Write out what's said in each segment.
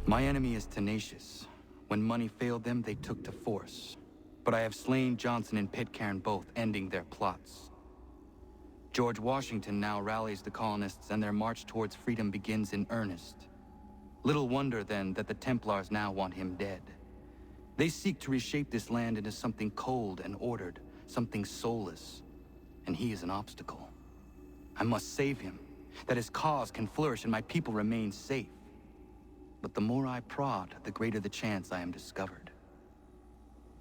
My enemy is tenacious. When money failed them, they took to force. But I have slain Johnson and Pitcairn both, ending their plots. George Washington now rallies the colonists and their march towards freedom begins in earnest. Little wonder, then, that the Templars now want him dead. They seek to reshape this land into something cold and ordered, something soulless. And he is an obstacle. I must save him, that his cause can flourish and my people remain safe. But the more I prod, the greater the chance I am discovered.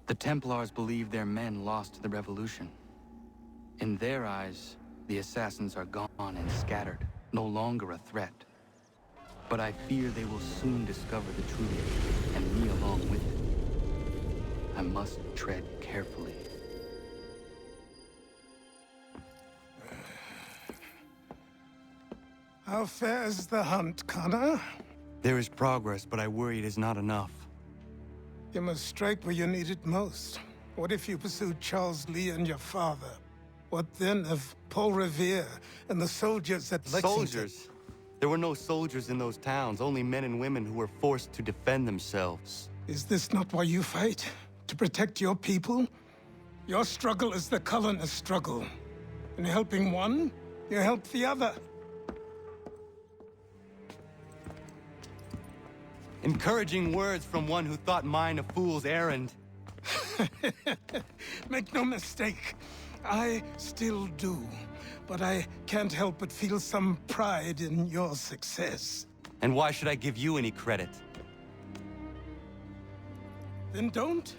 The Templars believe their men lost the revolution. In their eyes, the assassins are gone and scattered, no longer a threat. But I fear they will soon discover the truth, and me along with it. I must tread carefully. How fares the hunt, Connor? There is progress, but I worry it is not enough. You must strike where you need it most. What if you pursued Charles Lee and your father? What then of Paul Revere and the soldiers at Lexington? Soldiers? There were no soldiers in those towns, only men and women who were forced to defend themselves. Is this not why you fight? To protect your people? Your struggle is the colonist struggle. In helping one, you help the other. Encouraging words from one who thought mine a fool's errand. Make no mistake, I still do. But I can't help but feel some pride in your success. And why should I give you any credit? Then don't.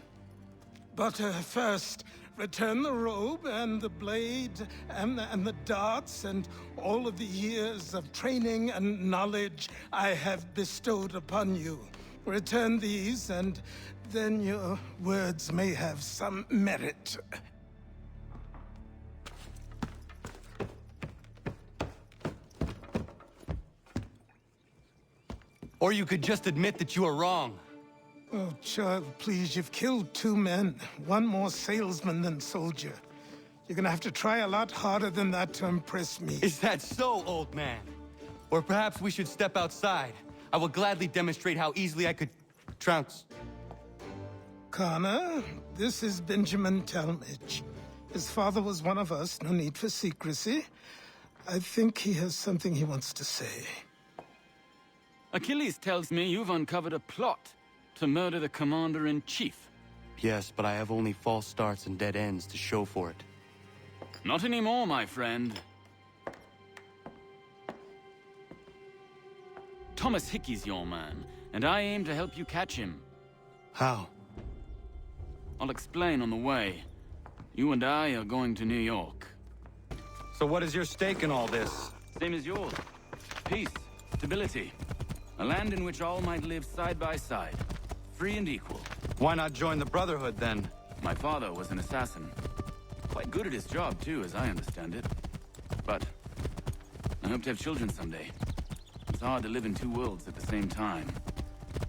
But first, return the robe and the blade and the darts and all of the years of training and knowledge I have bestowed upon you. Return these, and then your words may have some merit. Or you could just admit that you are wrong. Oh, child, please, you've killed 2 men. One more salesman than soldier. You're gonna have to try a lot harder than that to impress me. Is that so, old man? Or perhaps we should step outside. I will gladly demonstrate how easily I could trounce. Connor, this is Benjamin Talmadge. His father was one of us, no need for secrecy. I think he has something he wants to say. Achilles tells me you've uncovered a plot to murder the Commander-in-Chief. Yes, but I have only false starts and dead ends to show for it. Not anymore, my friend. Thomas Hickey's your man, and I aim to help you catch him. How? I'll explain on the way. You and I are going to New York. So what is your stake in all this? Same as yours. Peace, stability. A land in which all might live side by side, free and equal. Why not join the Brotherhood, then? My father was an assassin. Quite good at his job, too, as I understand it. But I hope to have children someday. It's hard to live in 2 worlds at the same time.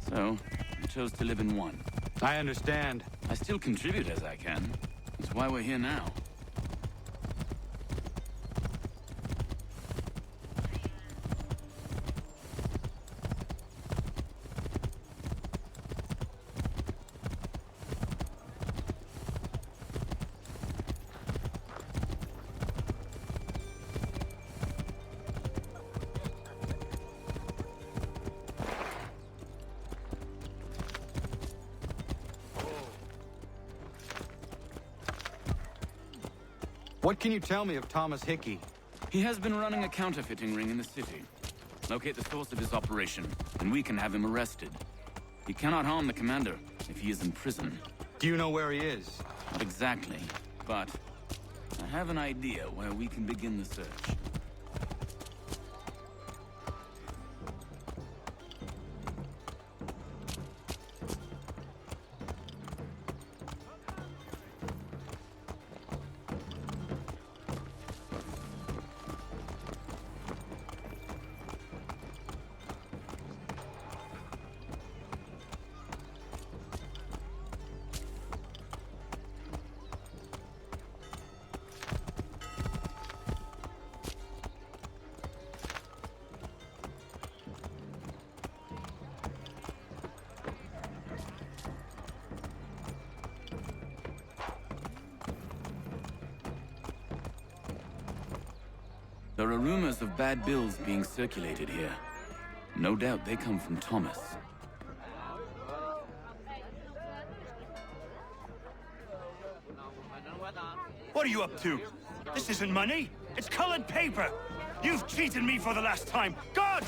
So, I chose to live in one. I understand. I still contribute as I can. That's why we're here now. What can you tell me of Thomas Hickey? He has been running a counterfeiting ring in the city. Locate the source of his operation, and we can have him arrested. He cannot harm the commander if he is in prison. Do you know where he is? Not exactly, but I have an idea where we can begin the search. There are rumors of bad bills being circulated here. No doubt they come from Thomas. What are you up to? This isn't money. It's colored paper. You've cheated me for the last time. God!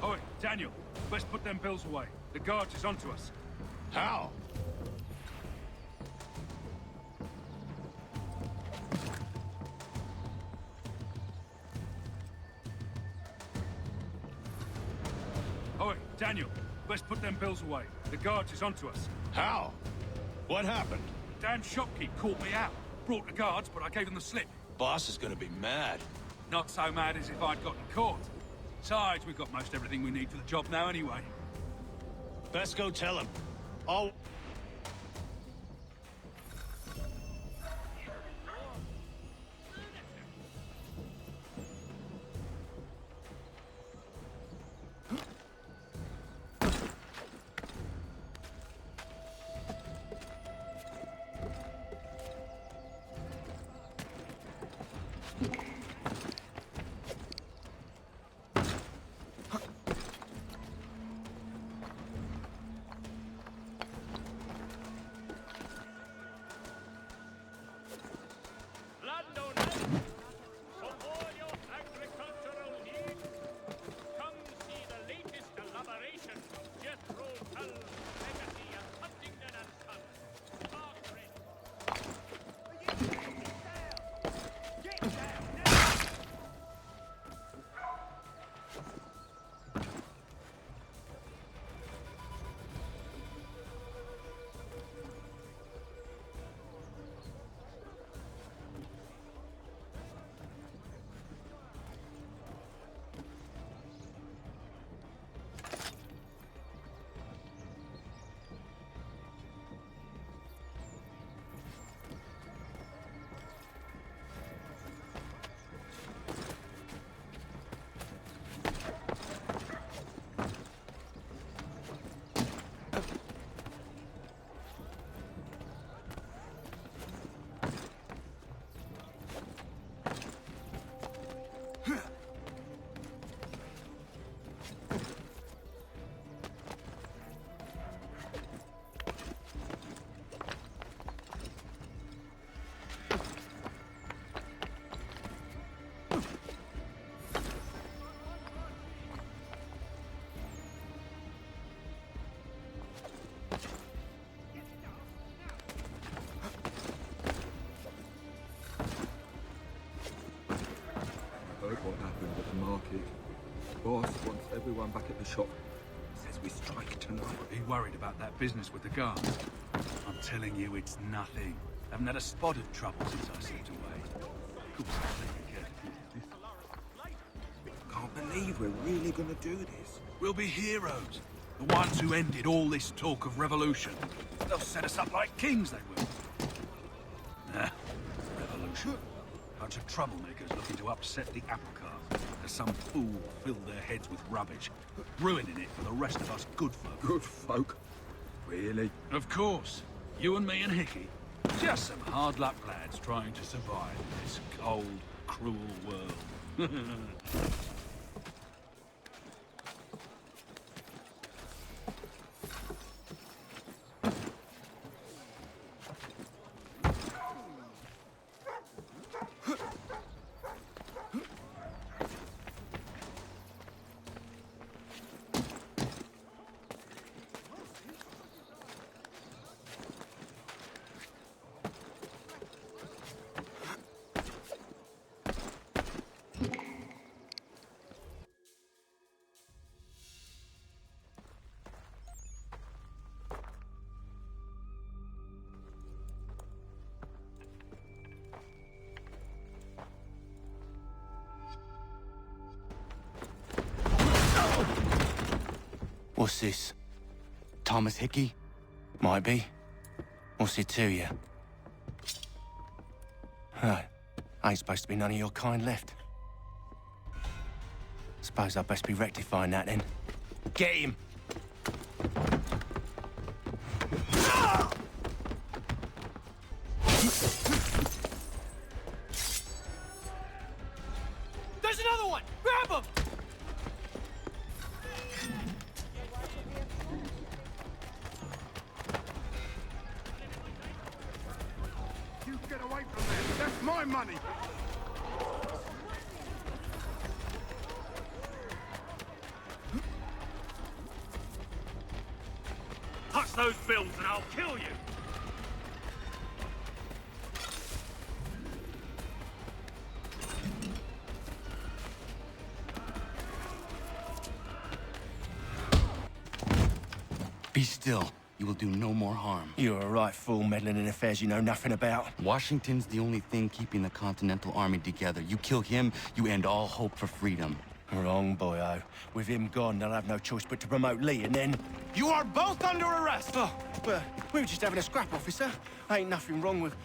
Oi, Daniel, let's put them bills away. The guards is onto us. How? Oi, Daniel, let's put them bills away. The guards is onto us. How? What happened? Dan shopkeep caught me out. Brought the guards, but I gave them the slip. Boss is gonna be mad. Not so mad as if I'd gotten caught. Besides, we've got most everything we need for the job now anyway. Best go tell him. I'll... everyone back at the shop. Says we strike tonight. Be worried about that business with the guards. I'm telling you, it's nothing. Haven't had a spot of trouble since I slipped away. Of course, Can't believe we're really gonna do this. we'll be heroes. The ones who ended all this talk of revolution. They'll set us up like kings, they will. Nah, revolution. Bunch of troublemakers looking to upset the apple cart. As some fool filled their heads with rubbish, ruining it for the rest of us good folk. Good folk? Really? Of course. You and me and Hickey. Just some hard luck lads trying to survive in this cold, cruel world. What's this? Thomas Hickey? Might be. What's it to you? Right. Ain't supposed to be none of your kind left. Suppose I best be rectifying that then. Get him! There's another one! Grab him! You get away from there! That's my money! Touch those bills and I'll kill you! Be still. You will do no more harm. You're a right fool meddling in affairs you know nothing about. Washington's the only thing keeping the Continental Army together. You kill him, you end all hope for freedom. Wrong, boyo. With him gone, they'll have no choice but to promote Lee, and then... You are both under arrest! Oh, well, we were just having a scrap, officer. Ain't nothing wrong with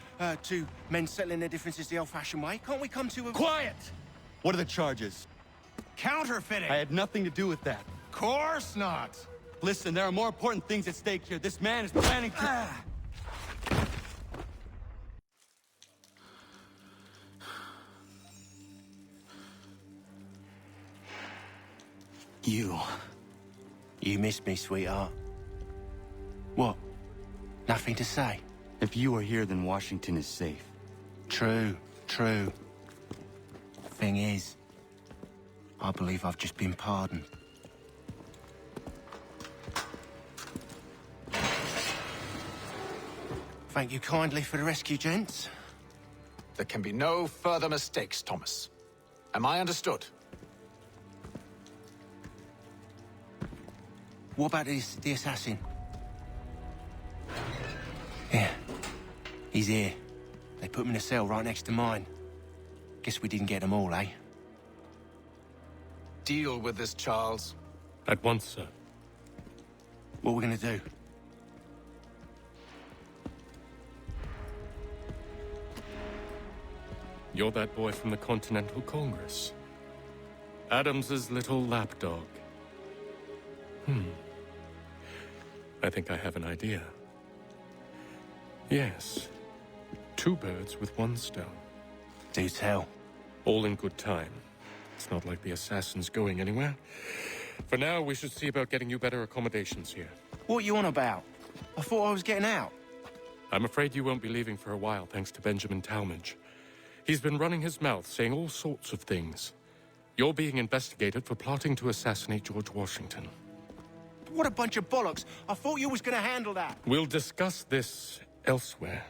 two men settling their differences the old-fashioned way. Can't we come to a... Quiet! What are the charges? Counterfeiting! I had nothing to do with that. Course not! Listen, there are more important things at stake here. This man is planning to... You missed me, sweetheart. What? Nothing to say? If you are here, then Washington is safe. True. Thing is, I believe I've just been pardoned. Thank you kindly for the rescue, gents. There can be no further mistakes, Thomas. Am I understood? What about the assassin? Yeah. He's here. They put him in a cell right next to mine. Guess we didn't get them all, eh? Deal with this, Charles. At once, sir. What are we gonna do? You're that boy from the Continental Congress. Adams's little lapdog. I think I have an idea. Yes. Two birds with one stone. Do tell. All in good time. It's not like the assassin's going anywhere. For now, we should see about getting you better accommodations here. What are you on about? I thought I was getting out. I'm afraid you won't be leaving for a while, thanks to Benjamin Talmadge. He's been running his mouth, saying all sorts of things. You're being investigated for plotting to assassinate George Washington. What a bunch of bollocks. I thought you was gonna handle that. We'll discuss this elsewhere.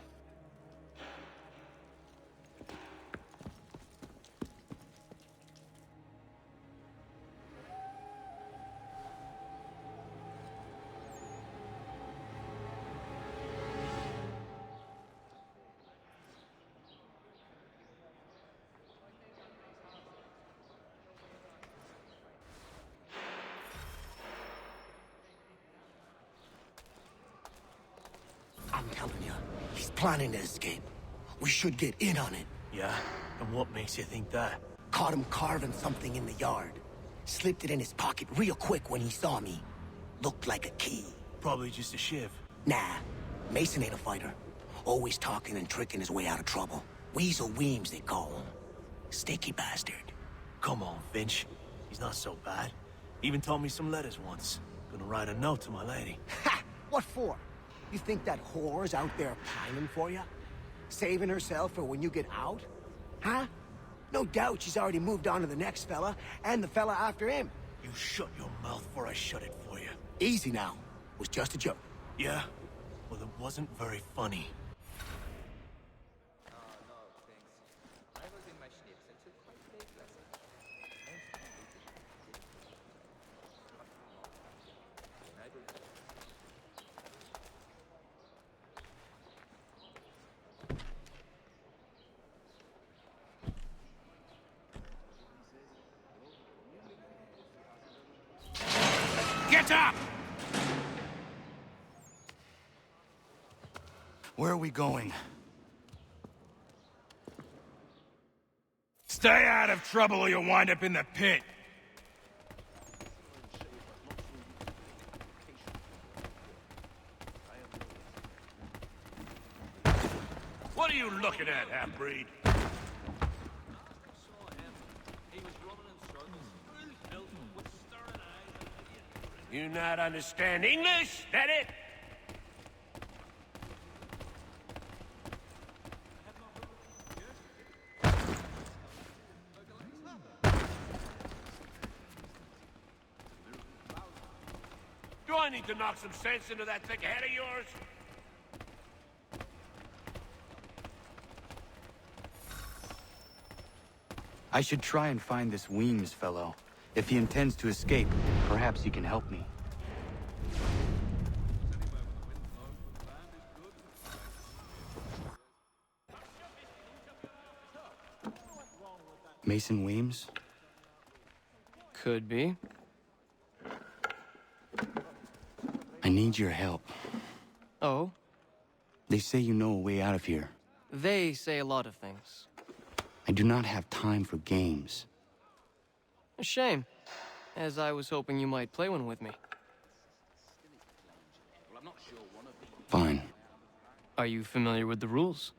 He's planning to escape. We should get in on it. Yeah? And what makes you think that? Caught him carving something in the yard. Slipped it in his pocket real quick when he saw me. Looked like a key. Probably just a shiv. Nah. Mason ain't a fighter. Always talking and tricking his way out of trouble. Weasel Weems, they call him. Sticky bastard. Come on, Finch. He's not so bad. Even told me some letters once. Gonna write a note to my lady. Ha! What for? You think that whore's out there pining for you? Saving herself for when you get out? Huh? No doubt she's already moved on to the next fella, and the fella after him. You shut your mouth before I shut it for you. Easy now. Was just a joke. Yeah? Well, it wasn't very funny. Get up! Where are we going? Stay out of trouble or you'll wind up in the pit. What are you looking at, half-breed? You not understand English? That it? Do I need to knock some sense into that thick head of yours? I should try and find this Weems fellow. If he intends to escape, perhaps he can help me. Mason Weems? Could be. I need your help. Oh? They say you know a way out of here. They say a lot of things. I do not have time for games. A shame, as I was hoping you might play one with me. Fine. Are you familiar with the rules?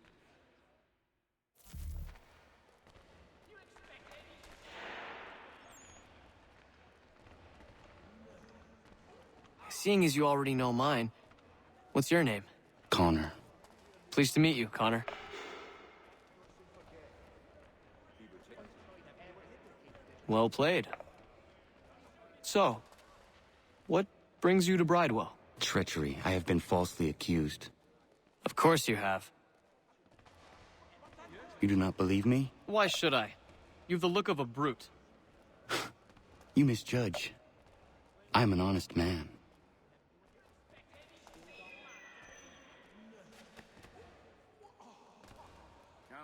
Seeing as you already know mine, what's your name? Connor. Pleased to meet you, Connor. Well played. So, what brings you to Bridewell? Treachery. I have been falsely accused. Of course you have. You do not believe me? Why should I? You've the look of a brute. You misjudge. I am an honest man.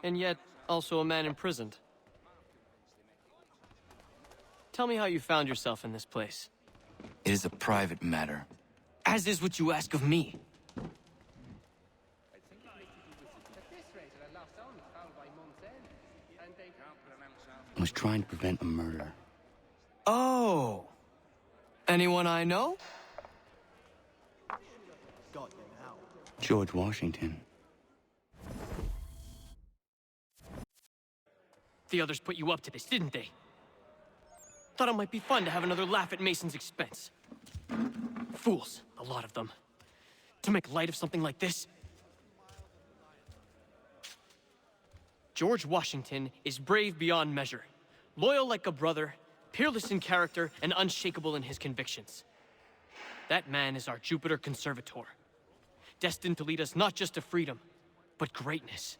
And yet, also a man imprisoned. Tell me how you found yourself in this place. It is a private matter. As is what you ask of me. I was trying to prevent a murder. Oh! Anyone I know? George Washington. The others put you up to this, didn't they? Thought it might be fun to have another laugh at Mason's expense. Fools, a lot of them. To make light of something like this. George Washington is brave beyond measure, loyal like a brother, peerless in character, and unshakable in his convictions. That man is our Jupiter Conservator, destined to lead us not just to freedom, but greatness.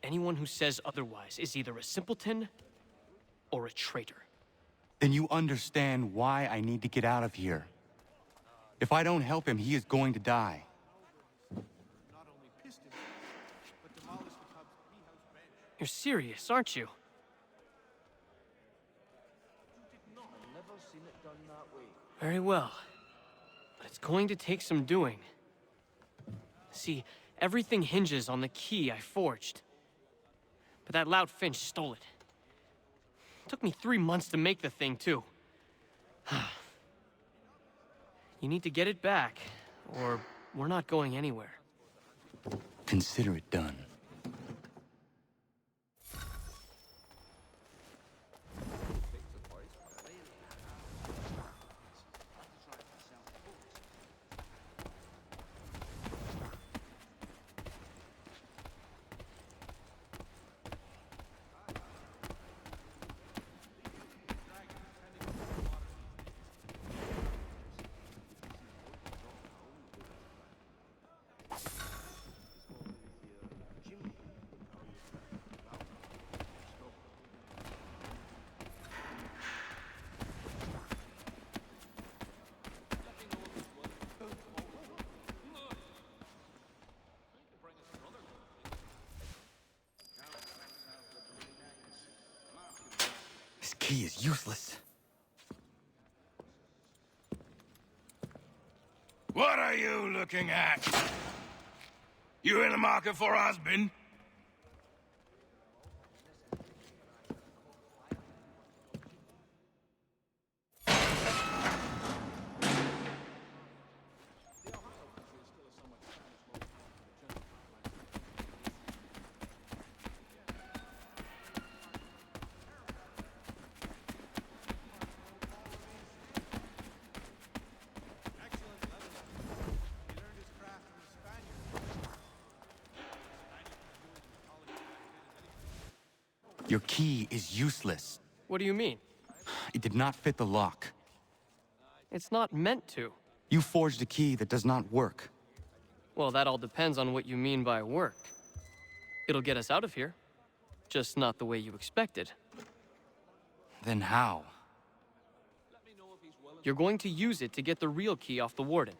Anyone who says otherwise is either a simpleton or a traitor. Then you understand why I need to get out of here. If I don't help him, he is going to die. You're serious, aren't you? Very well. But it's going to take some doing. See, Everything hinges on the key I forged. But that loud Finch stole it. Took me 3 months to make the thing, too. You need to get it back, or we're not going anywhere. Consider it done. This key is useless. What are you looking at? You in the market for a husband? Your key is useless. What do you mean? It did not fit the lock. It's not meant to. You forged a key that does not work. Well, that all depends on what you mean by work. It'll get us out of here. Just not the way you expected. Then how? You're going to use it to get the real key off the Warden.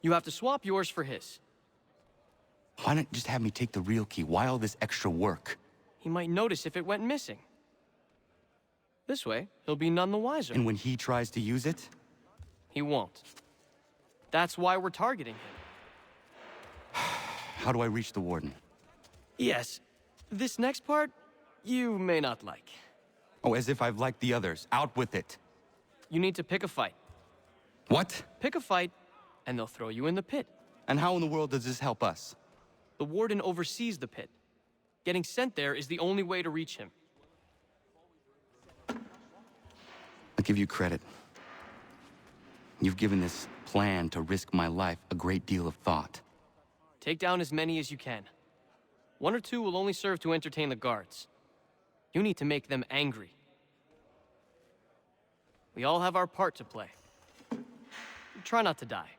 You have to swap yours for his. Why not just have me take the real key? Why all this extra work? He might notice if it went missing. This way, he'll be none the wiser. And when he tries to use it? He won't. That's why we're targeting him. How do I reach the Warden? Yes. This next part, you may not like. Oh, as if I've liked the others. Out with it. You need to pick a fight. What? Pick a fight, and they'll throw you in the pit. And how in the world does this help us? The Warden oversees the pit. Getting sent there is the only way to reach him. I'll give you credit. You've given this plan to risk my life a great deal of thought. Take down as many as you can. 1 or 2 will only serve to entertain the guards. You need to make them angry. We all have our part to play. Try not to die.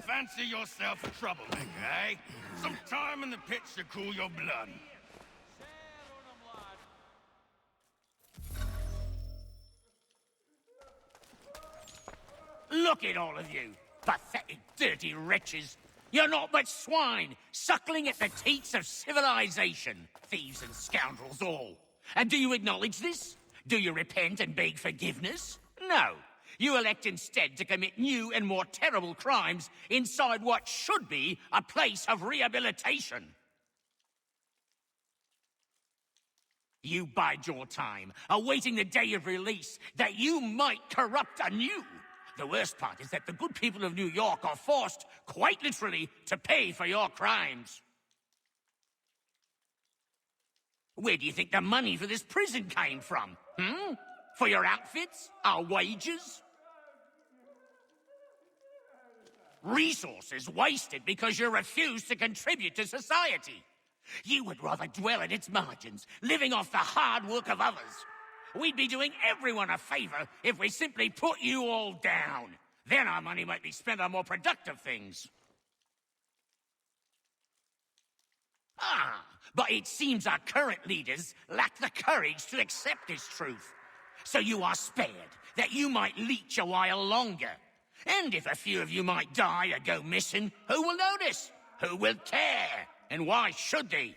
Fancy yourself a troublemaker, eh? Some time in the pit should cool your blood. Look at all of you, pathetic, dirty wretches. You're not but swine, suckling at the teats of civilization. Thieves and scoundrels all. And do you acknowledge this? Do you repent and beg forgiveness? No. You elect instead to commit new and more terrible crimes inside what should be a place of rehabilitation. You bide your time, awaiting the day of release that you might corrupt anew. The worst part is that the good people of New York are forced, quite literally, to pay for your crimes. Where do you think the money for this prison came from? For your outfits? Our wages? Resources wasted because you refuse to contribute to society. You would rather dwell in its margins, living off the hard work of others. We'd be doing everyone a favor if we simply put you all down. Then our money might be spent on more productive things. But it seems our current leaders lack the courage to accept this truth. So you are spared, that you might leech a while longer. And if a few of you might die or go missing, who will notice? Who will care? And why should they?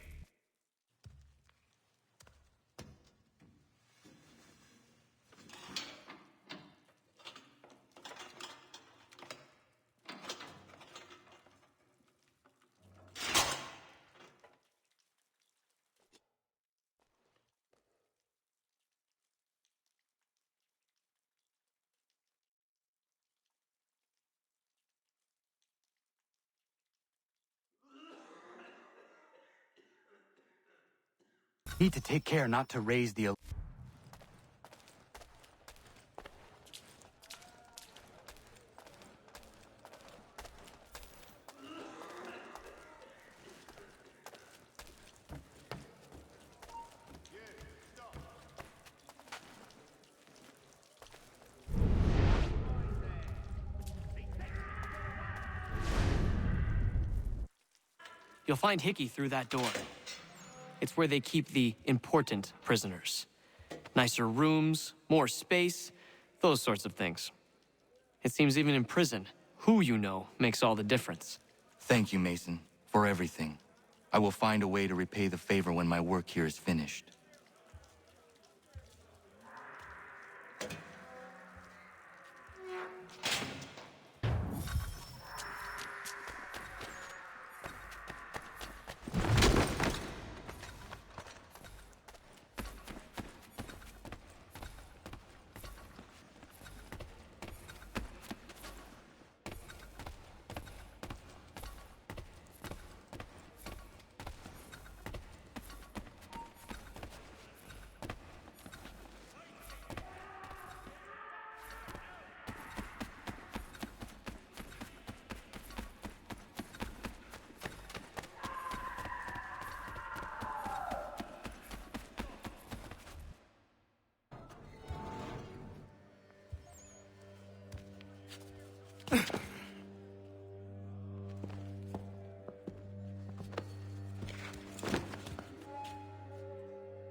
Need to take care not to raise the... You'll find Hickey through that door. It's where they keep the important prisoners. Nicer rooms, more space, those sorts of things. It seems even in prison, who you know makes all the difference. Thank you, Mason, for everything. I will find a way to repay the favor when my work here is finished.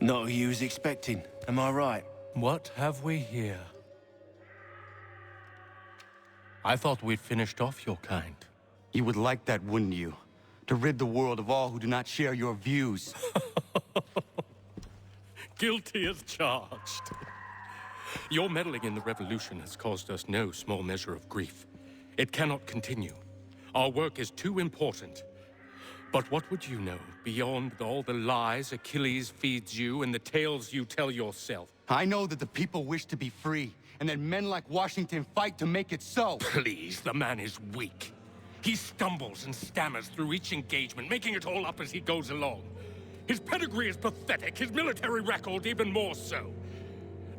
Not who you was expecting, am I right? What have we here? I thought we'd finished off your kind. You would like that, wouldn't you? To rid the world of all who do not share your views. Guilty as charged. Your meddling in the revolution has caused us no small measure of grief. It cannot continue. Our work is too important. But what would you know beyond all the lies Achilles feeds you and the tales you tell yourself? I know that the people wish to be free, and that men like Washington fight to make it so. Please, the man is weak. He stumbles and stammers through each engagement, making it all up as he goes along. His pedigree is pathetic, his military record even more so.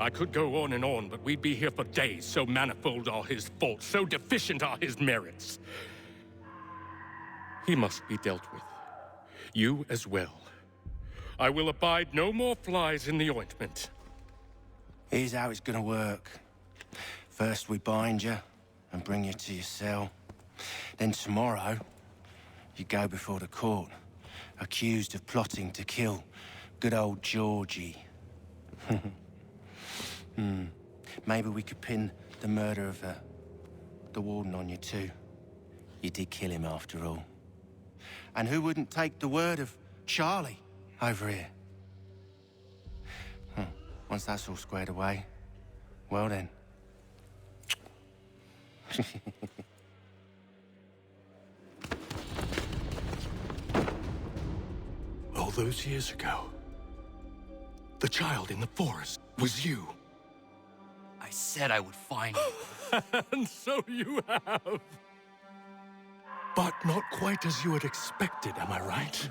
I could go on and on, but we'd be here for days, so manifold are his faults, so deficient are his merits. He must be dealt with. You as well. I will abide no more flies in the ointment. Here's how it's gonna work. First we bind you and bring you to your cell. Then tomorrow, you go before the court, accused of plotting to kill good old Georgie. Maybe we could pin the murder of the warden on you too. You did kill him after all. And who wouldn't take the word of Charlie over here? Once that's all squared away, well then. All those years ago, the child in the forest was you. I said I would find you. And so you have. But not quite as you had expected, am I right?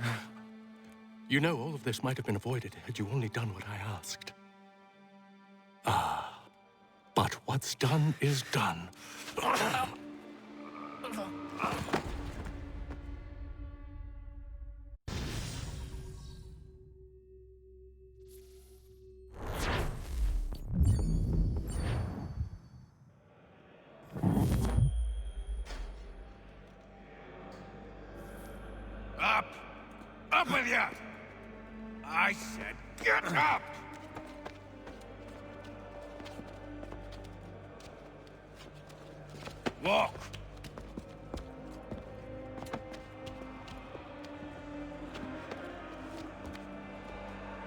You know, all of this might have been avoided had you only done what I asked. But what's done is done. Up! Up with you! I said get up! Walk!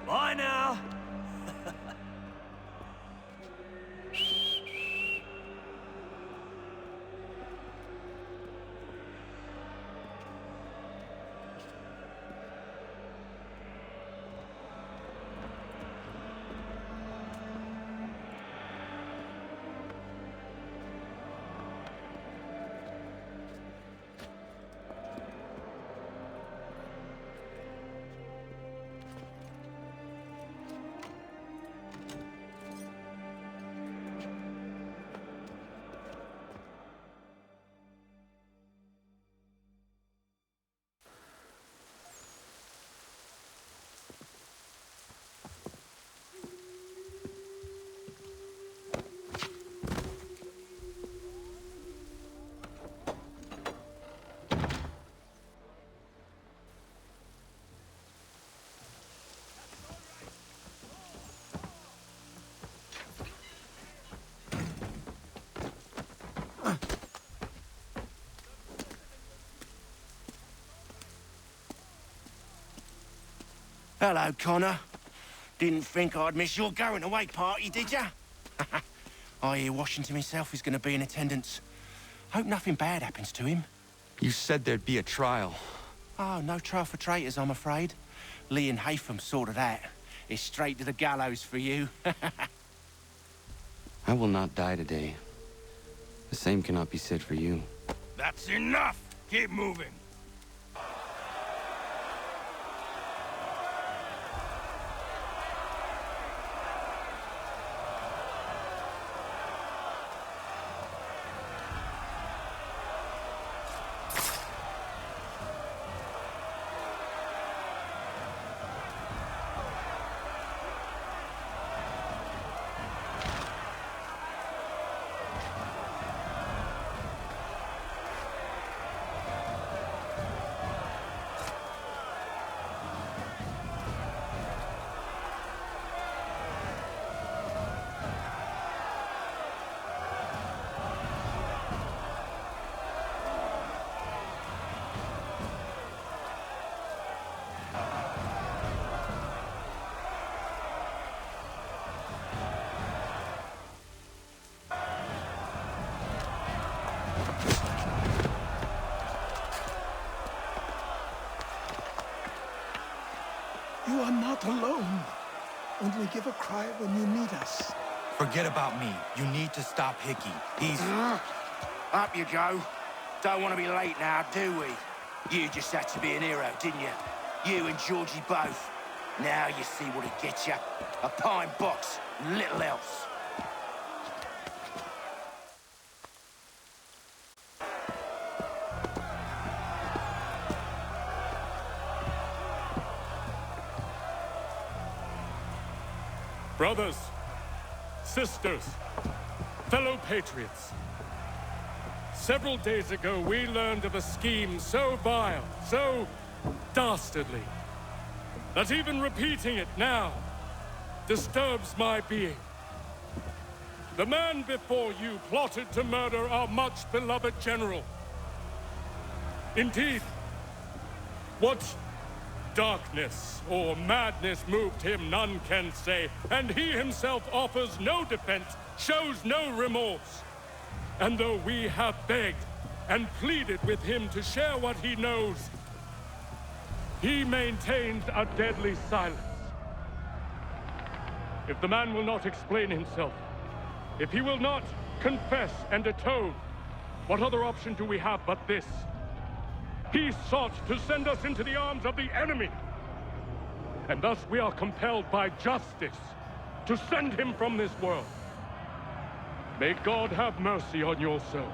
Bye now. Hello, Connor. Didn't think I'd miss your going-away party, did ya? I hear Washington himself is going to be in attendance. Hope nothing bad happens to him. You said there'd be a trial. Oh, no trial for traitors, I'm afraid. Lee and Haytham sorted that. It's straight to the gallows for you. I will not die today. The same cannot be said for you. That's enough! Keep moving! You are not alone. Only give a cry when you need us. Forget about me. You need to stop Hickey. He's... Up you go. Don't want to be late now, do we? You just had to be an hero, didn't you? You and Georgie both. Now you see what it gets you. A pine box, and little else. Brothers, sisters, fellow patriots. Several days ago, we learned of a scheme so vile, so dastardly, that even repeating it now disturbs my being. The man before you plotted to murder our much-beloved general. Indeed, what darkness or madness moved him, none can say, and he himself offers no defense, shows no remorse. And though we have begged and pleaded with him to share what he knows, he maintains a deadly silence. If the man will not explain himself, if he will not confess and atone, what other option do we have but this? He sought to send us into the arms of the enemy. And thus we are compelled by justice to send him from this world. May God have mercy on your soul.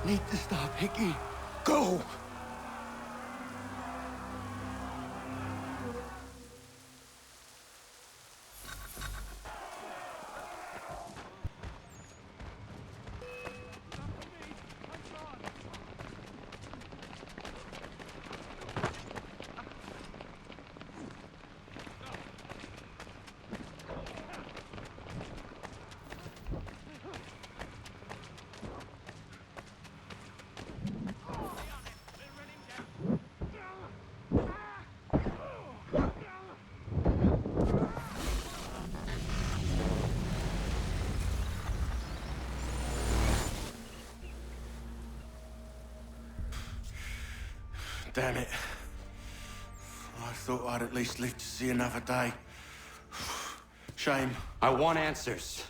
Need to stop, Hickey. Go! Damn it. I thought I'd at least live to see another day. Shame. I want answers.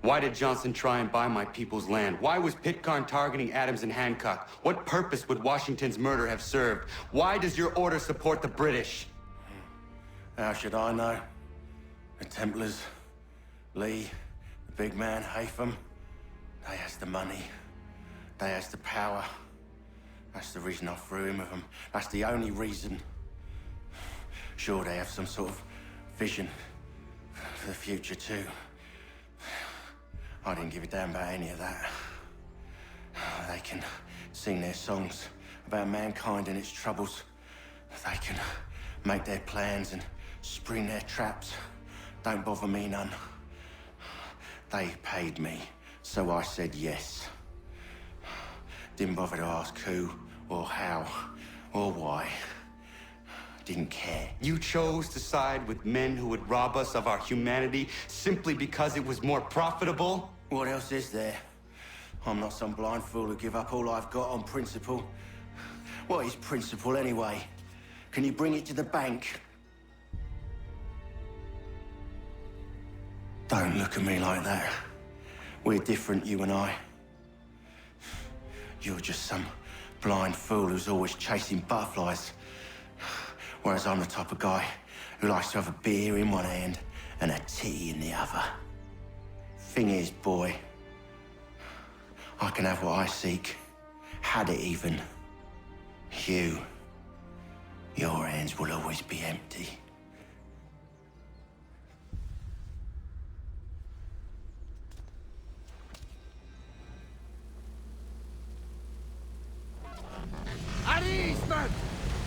Why did Johnson try and buy my people's land? Why was Pitcairn targeting Adams and Hancock? What purpose would Washington's murder have served? Why does your order support the British? How should I know? The Templars, Lee, the big man, Haytham, they has the money. They has the power. That's the reason I threw in with them. That's the only reason. Sure, they have some sort of vision for the future, too. I didn't give a damn about any of that. They can sing their songs about mankind and its troubles. They can make their plans and spring their traps. Don't bother me none. They paid me, so I said yes. Didn't bother to ask who, or how, or why. Didn't care. You chose to side with men who would rob us of our humanity simply because it was more profitable? What else is there? I'm not some blind fool who give up all I've got on principle. What is principle anyway? Can you bring it to the bank? Don't look at me like that. We're different, you and I. You're just some blind fool who's always chasing butterflies. Whereas I'm the type of guy who likes to have a beer in one hand and a tea in the other. Thing is, boy, I can have what I seek. Had it even. Your hands will always be empty. At ease, men!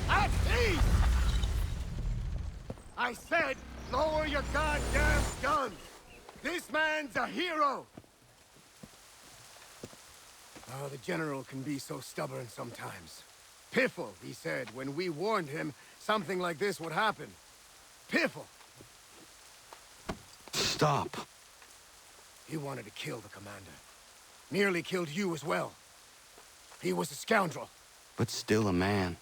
At ease! I said, lower your goddamn guns! This man's a hero! Oh, the General can be so stubborn sometimes. Piffle, he said, when we warned him something like this would happen. Piffle! Stop. He wanted to kill the commander. Nearly killed you as well. He was a scoundrel. But still a man.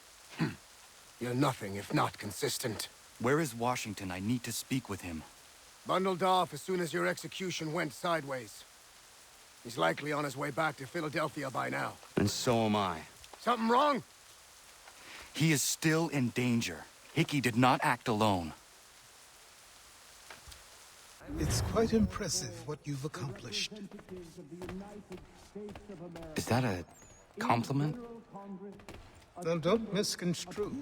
You're nothing if not consistent. Where is Washington? I need to speak with him. Bundled off as soon as your execution went sideways. He's likely on his way back to Philadelphia by now. And so am I. Something wrong? He is still in danger. Hickey did not act alone. It's quite impressive what you've accomplished. Is that a compliment? Now, don't misconstrue.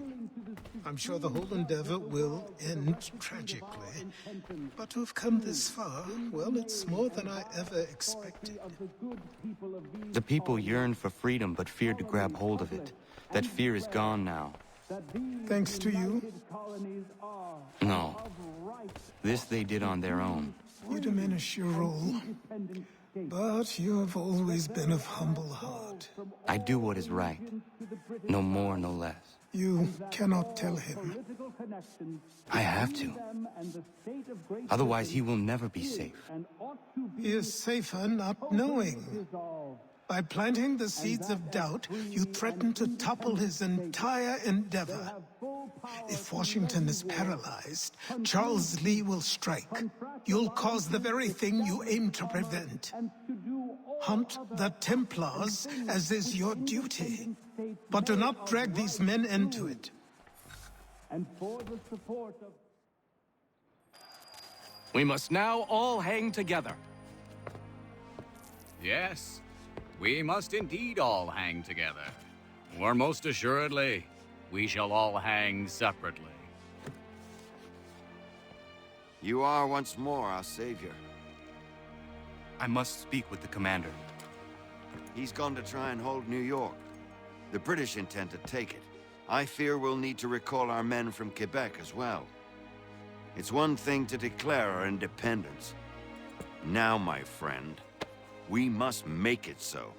I'm sure the whole endeavor will end tragically. But to have come this far, well, it's more than I ever expected. The people yearned for freedom but feared to grab hold of it. That fear is gone now. Thanks to you? No. This they did on their own. You diminish your role. But you have always been of humble heart. I do what is right. No more, no less. You cannot tell him. I have to. Otherwise, he will never be safe. He is safer not knowing. By planting the seeds of doubt, you threaten to topple his entire endeavor. If Washington is paralyzed, Charles Lee will strike. You'll cause the very thing you aim to prevent. Hunt the Templars, as is your duty. But do not drag these men into it. And for the support of... We must now all hang together. Yes, we must indeed all hang together. Or most assuredly, we shall all hang separately. You are once more our savior. I must speak with the commander. He's gone to try and hold New York. The British intend to take it. I fear we'll need to recall our men from Quebec as well. It's one thing to declare our independence. Now, my friend, we must make it so.